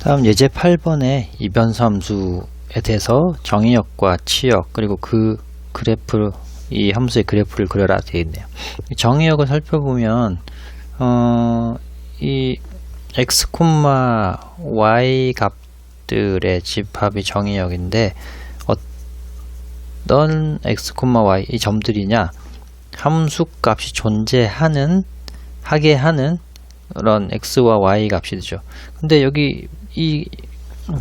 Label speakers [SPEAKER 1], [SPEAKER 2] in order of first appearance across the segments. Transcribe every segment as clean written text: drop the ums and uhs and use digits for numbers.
[SPEAKER 1] 다음 예제 8번의 이변수 함수에 대해서 정의역과 치역 그리고 그 그래프, 이 함수의 그래프를 그려라 되어 있네요. 정의역을 살펴보면 이 x, y 값들의 집합이 정의역인데 어떤 x, y 이 점들이냐, 함수 값이 존재하는 하게 하는 그런 x와 y 값이 되죠. 근데 여기 이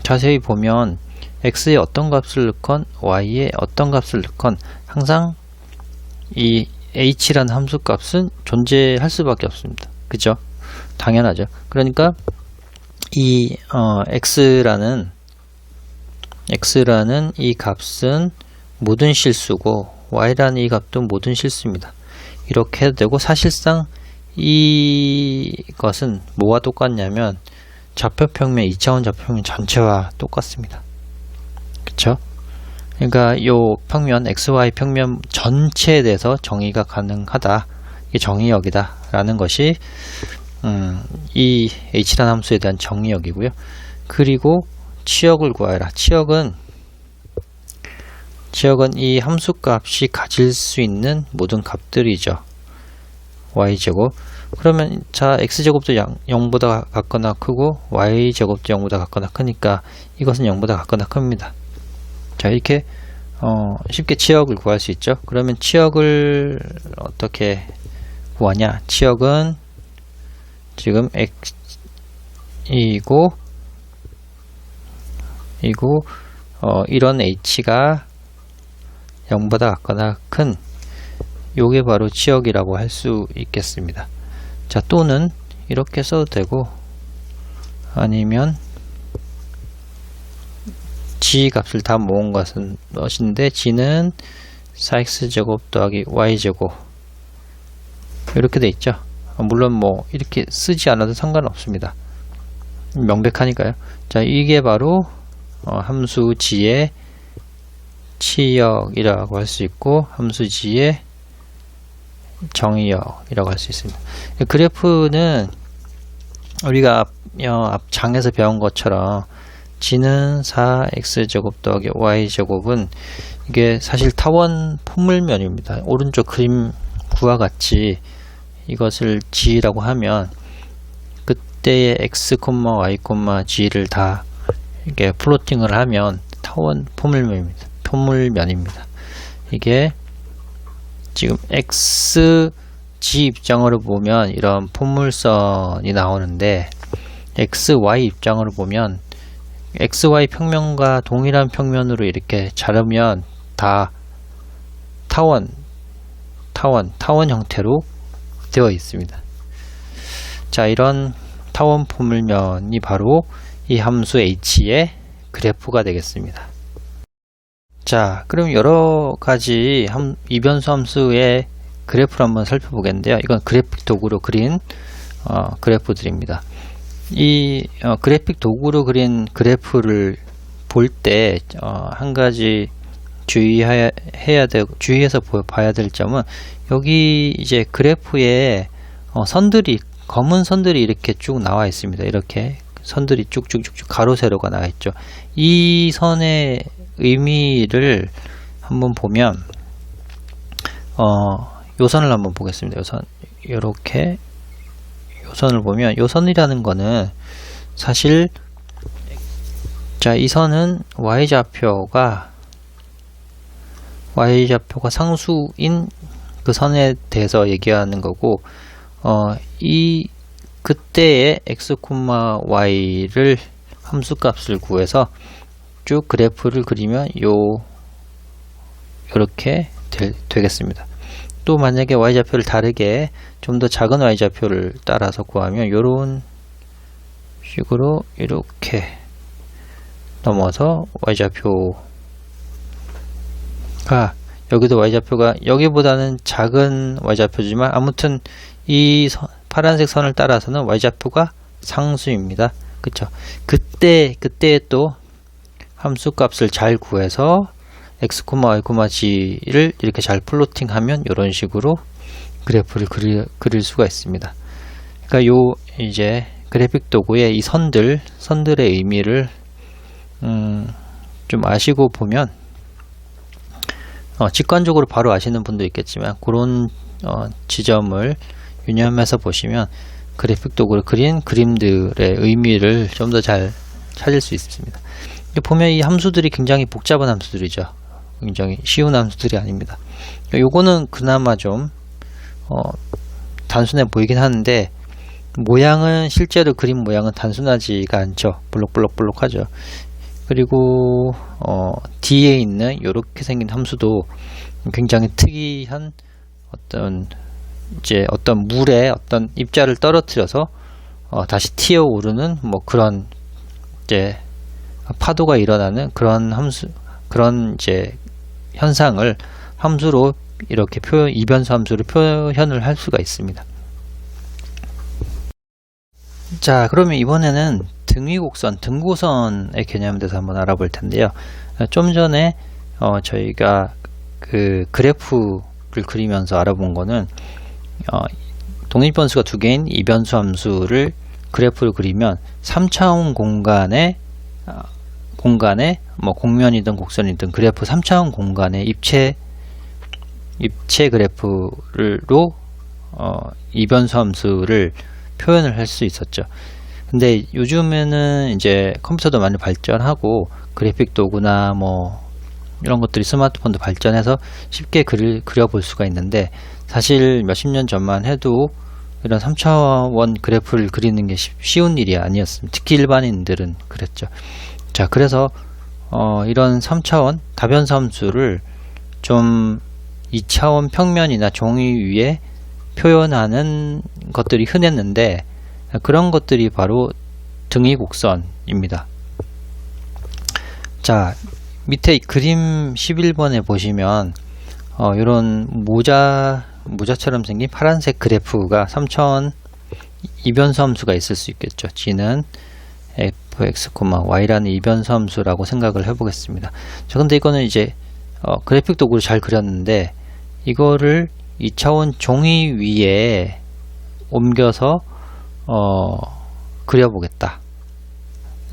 [SPEAKER 1] 자세히 보면 x에 어떤 값을 넣건 y에 어떤 값을 넣건 항상 이 h라는 함수 값은 존재할 수밖에 없습니다. 그죠? 당연하죠. 그러니까 이 x라는 이 값은 모든 실수고 y라는 이 값도 모든 실수입니다. 이렇게 해도 되고, 사실상 이것은 뭐와 똑같냐면 좌표평면, 2차원 좌표평면 전체와 똑같습니다. 그쵸? 그러니까 요 평면, xy 평면 전체에 대해서 정의가 가능하다, 이게 정의역이다 라는 것이 이 h라는 함수에 대한 정의역이고요. 그리고 치역을 구하여라. 치역은 이 함수 값이 가질 수 있는 모든 값들이죠. y제곱. 그러면 자, x제곱도 0보다 같거나 크고 y제곱도 0보다 같거나 크니까 이것은 0보다 같거나 큽니다. 자, 이렇게 쉽게 치역을 구할 수 있죠. 그러면 치역을 어떻게 구하냐? 치역은 지금 x이고 이런 h가 0보다 같거나 큰 요게 바로 치역이라고 할 수 있겠습니다. 자, 또는 이렇게 써도 되고, 아니면 g 값을 다 모은 것인데 g는 4x제곱 더하기 y제곱 이렇게 돼 있죠. 물론 뭐 이렇게 쓰지 않아도 상관없습니다. 명백하니까요. 자, 이게 바로 함수 g의 치역이라고 할 수 있고, 함수 g의 정의역이라고 할 수 있습니다. 그래프는 우리가 앞 장에서 배운 것처럼 g는 4x제곱 더하기 y제곱은 이게 사실 타원 포물면입니다. 오른쪽 그림 구와 같이 이것을 g라고 하면 그때의 x, y, g를 다 이렇게 플로팅을 하면 타원 포물면입니다. 이게 지금 x, g 입장으로 보면 이런 포물선이 나오는데, x, y 입장으로 보면 x, y 평면과 동일한 평면으로 이렇게 자르면 다 타원 형태로 되어 있습니다. 자, 이런 타원 포물면이 바로 이 함수 h의 그래프가 되겠습니다. 자, 그럼 여러 가지 이변수 함수의 그래프를 한번 살펴보겠는데요. 이건 그래픽 도구로 그린 그래프들입니다. 이 그래픽 도구로 그린 그래프를 볼 때 한 가지 주의해서 봐야 될 점은, 여기 이제 그래프에 검은 선들이 이렇게 쭉 나와 있습니다. 이렇게 선들이 쭉쭉쭉쭉 가로 세로가 나와 있죠. 이 선의 의미를 한번 보면, 요 선을 한번 보겠습니다. 요 선, 요렇게 요 선을 보면, 요 선이라는 거는 사실, 자, 이 선은 y좌표가 상수인 그 선에 대해서 얘기하는 거고, 그때의 x, y를 함수값을 구해서 쭉 그래프를 그리면 요렇게 되겠습니다. 또 만약에 y좌표를 다르게 좀 더 작은 y좌표를 따라서 구하면 요런 식으로 이렇게 넘어서 y좌표가, 여기도 y좌표가 여기보다는 작은 y좌표지만 아무튼 이 파란색 선을 따라서는 y좌표가 상수입니다. 그쵸? 그때 또 함수값을 잘 구해서 x, y, g를 이렇게 잘 플로팅하면 이런 식으로 그래프를 그릴 수가 있습니다. 그러니까 이제 그래픽 도구의 이 선들의 의미를 좀 아시고 보면 직관적으로 바로 아시는 분도 있겠지만 그런 지점을 유념해서 보시면 그래픽 도구를 그린 그림들의 의미를 좀 더 잘 찾을 수 있습니다. 보면 이 함수들이 굉장히 복잡한 함수들이죠. 굉장히 쉬운 함수들이 아닙니다. 요거는 그나마 좀 단순해 보이긴 하는데 모양은 실제로 그림 모양은 단순하지가 않죠. 볼록볼록볼록하죠. 그리고 뒤에 있는 이렇게 생긴 함수도 굉장히 특이한 어떤 물에 어떤 입자를 떨어뜨려서 다시 튀어 오르는 뭐 그런 이제 파도가 일어나는 그런 그런 이제 현상을 함수로 이렇게 이변수 함수로 표현을 할 수가 있습니다. 자, 그러면 이번에는 등위곡선, 등고선의 개념에 대해서 한번 알아볼 텐데요. 좀 전에 저희가 그 그래프를 그리면서 알아본 거는 독립변수가 두 개인 이변수 함수를 그래프를 그리면 3차원 공간에 뭐 곡면이든 곡선이든 그래프 3차원 공간의 입체 그래프로 이변수 함수를 표현을 할 수 있었죠. 근데 요즘에는 이제 컴퓨터도 많이 발전하고 그래픽 도구나 뭐 이런 것들이 스마트폰도 발전해서 쉽게 그려볼 수가 있는데 사실 몇십 년 전만 해도 이런 3차원 그래프를 그리는 게 쉬운 일이 아니었습니다. 특히 일반인들은 그랬죠. 자, 그래서 이런 3차원 다변수 함수를 좀 2차원 평면이나 종이 위에 표현하는 것들이 흔했는데 그런 것들이 바로 등위곡선입니다. 자, 밑에 그림 11번에 보시면 이런 모자처럼 생긴 파란색 그래프가 3차원 이변수 함수가 있을 수 있겠죠. g는 fx, y라는 이변수 함수라고 생각을 해보겠습니다. 자, 근데 이거는 이제 그래픽 도구를 잘 그렸는데 이거를 2차원 종이 위에 옮겨서 그려보겠다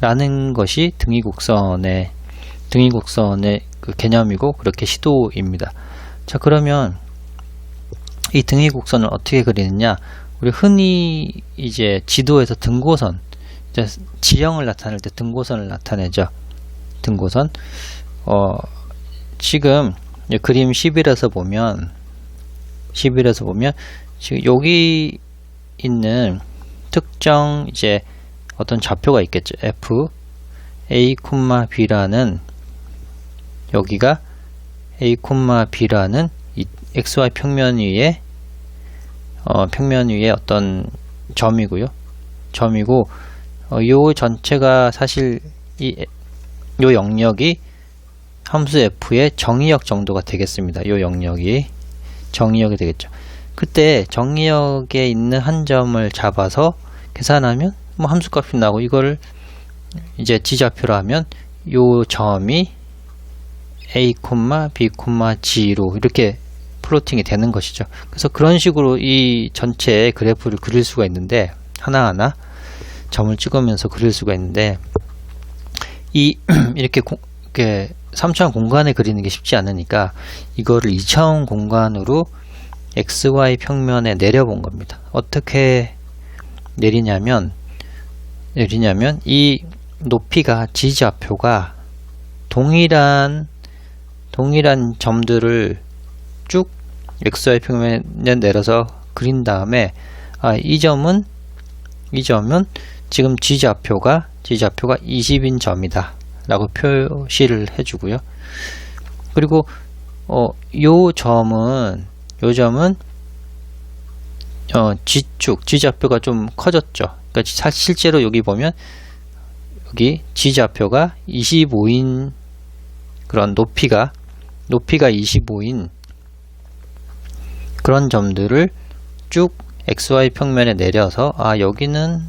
[SPEAKER 1] 라는 것이 등위곡선의 그 개념이고 그렇게 시도입니다. 자, 그러면 이 등위곡선을 어떻게 그리느냐, 우리 흔히 이제 지도에서 등고선, 이제 지형을 나타낼 때 등고선을 나타내죠. 등고선. 지금 그림 11에서 보면 지금 여기 있는 특정 이제 어떤 좌표가 있겠죠. f a, b라는 여기가 a, b라는 이 xy 평면 위에 어떤 점이고요. 점이고 요 전체가 사실 요 영역이 함수 f의 정의역 정도가 되겠습니다. 요 영역이 정의역이 되겠죠. 그때 정의역에 있는 한 점을 잡아서 계산하면 뭐 함수값이 나오고 이거를 이제 지좌표로 하면 요 점이 a, b, g로 이렇게 플로팅이 되는 것이죠. 그래서 그런 식으로 이 전체의 그래프를 그릴 수가 있는데 하나하나 점을 찍으면서 그릴 수가 있는데 이렇게 3차원 공간에 그리는 게 쉽지 않으니까 이거를 2차원 공간으로 XY 평면에 내려본 겁니다. 어떻게 내리냐면 이 높이가 지좌표가 동일한 점들을 쭉 XY 평면에 내려서 그린 다음에 이 점은 지금 지좌표가 20인 점이다 라고 표시를 해주고요. 그리고 요 점은 G축 지좌표가 좀 커졌죠. 그러니까 실제로 여기 보면 여기 지좌표가 25인 그런 높이가 25인 그런 점들을 쭉 XY 평면에 내려서 여기는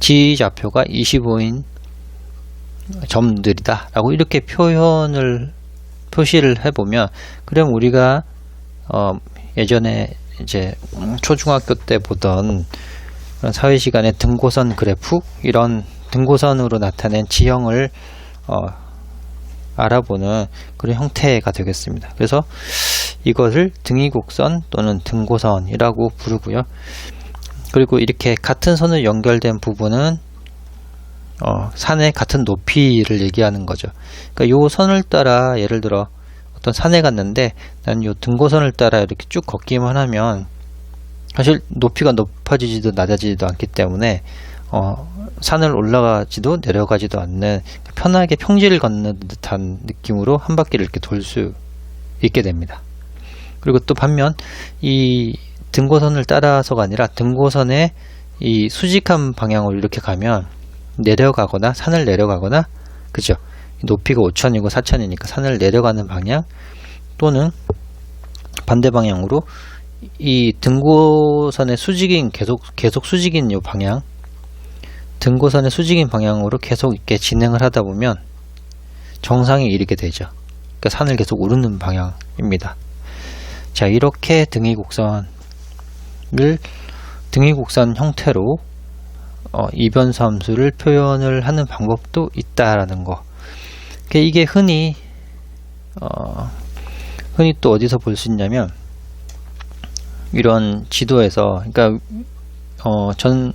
[SPEAKER 1] 지좌표가 25인 점들이다 라고 이렇게 표시를 해보면, 그럼 우리가 예전에 이제 초중학교 때 보던 그런 사회시간의 등고선 그래프, 이런 등고선으로 나타낸 지형을 알아보는 그런 형태가 되겠습니다. 그래서 이것을 등위곡선 또는 등고선이라고 부르고요. 그리고 이렇게 같은 선으로 연결된 부분은 산의 같은 높이를 얘기하는 거죠. 그러니까 요 선을 따라 예를 들어 어떤 산에 갔는데 난 요 등고선을 따라 이렇게 쭉 걷기만 하면 사실 높이가 높아지지도 낮아지지도 않기 때문에 산을 올라가지도 내려가지도 않는 편하게 평지를 걷는 듯한 느낌으로 한 바퀴를 이렇게 돌 수 있게 됩니다. 그리고 또 반면 이 등고선을 따라서가 아니라 등고선의 이 수직한 방향으로 이렇게 가면 내려가거나 산을 내려가거나, 그죠? 높이가 5,000이고 4,000이니까 산을 내려가는 방향, 또는 반대 방향으로 이 등고선의 수직인 계속 수직인 이 방향, 등고선의 수직인 방향으로 계속 이렇게 진행을 하다 보면 정상에 이르게 되죠. 그러니까 산을 계속 오르는 방향입니다. 자, 이렇게 등위곡선 형태로 이변수 함수를 표현을 하는 방법도 있다라는 거. 이게 흔히 또 어디서 볼 수 있냐면, 이런 지도에서, 그러니까 전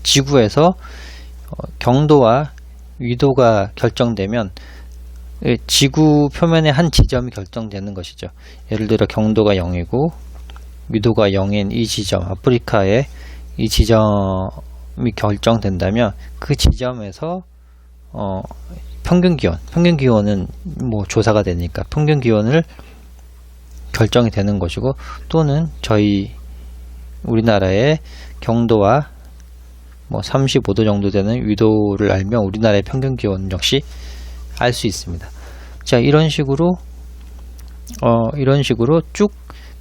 [SPEAKER 1] 지구에서 경도와 위도가 결정되면 지구 표면의 한 지점이 결정되는 것이죠. 예를 들어 경도가 0이고 위도가 0인 이 지점, 아프리카의 이 지점이 결정된다면 그 지점에서 평균 기온은 뭐 조사가 되니까 평균 기온을 결정이 되는 것이고, 또는 우리나라의 경도와 뭐 35도 정도 되는 위도를 알면 우리나라의 평균 기온 역시 알 수 있습니다. 자, 이런 식으로 쭉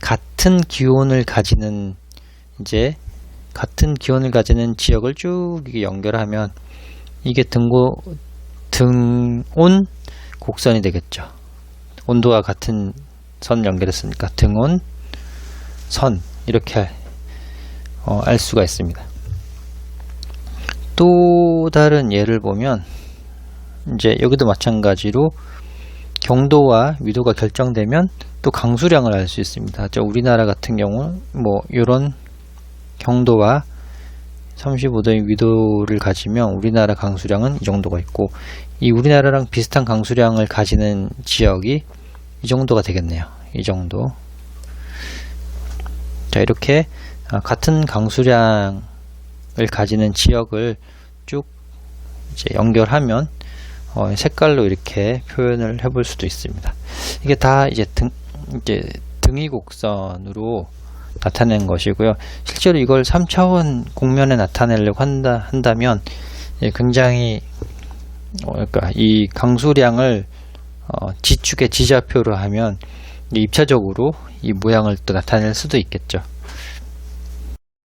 [SPEAKER 1] 같은 기온을 가지는 지역을 쭉 연결하면 이게 등온 곡선이 되겠죠. 온도가 같은 선 연결했으니까 등온 선, 이렇게 알 수가 있습니다. 또 다른 예를 보면 이제 여기도 마찬가지로 경도와 위도가 결정되면 또 강수량을 알 수 있습니다. 우리나라 같은 경우 뭐 이런 경도와 35도의 위도를 가지면 우리나라 강수량은 이 정도가 있고, 이 우리나라랑 비슷한 강수량을 가지는 지역이 이 정도가 되겠네요. 이 정도. 자, 이렇게 같은 강수량을 가지는 지역을 쭉 이제 연결하면 색깔로 이렇게 표현을 해볼 수도 있습니다. 이게 다 이제 등위곡선으로 나타낸 것이고요. 실제로 이걸 3차원 공면에 나타내려고 한다면 굉장히 그러니까 이 강수량을 지축의 지좌표로 하면 입차적으로 이 모양을 또 나타낼 수도 있겠죠.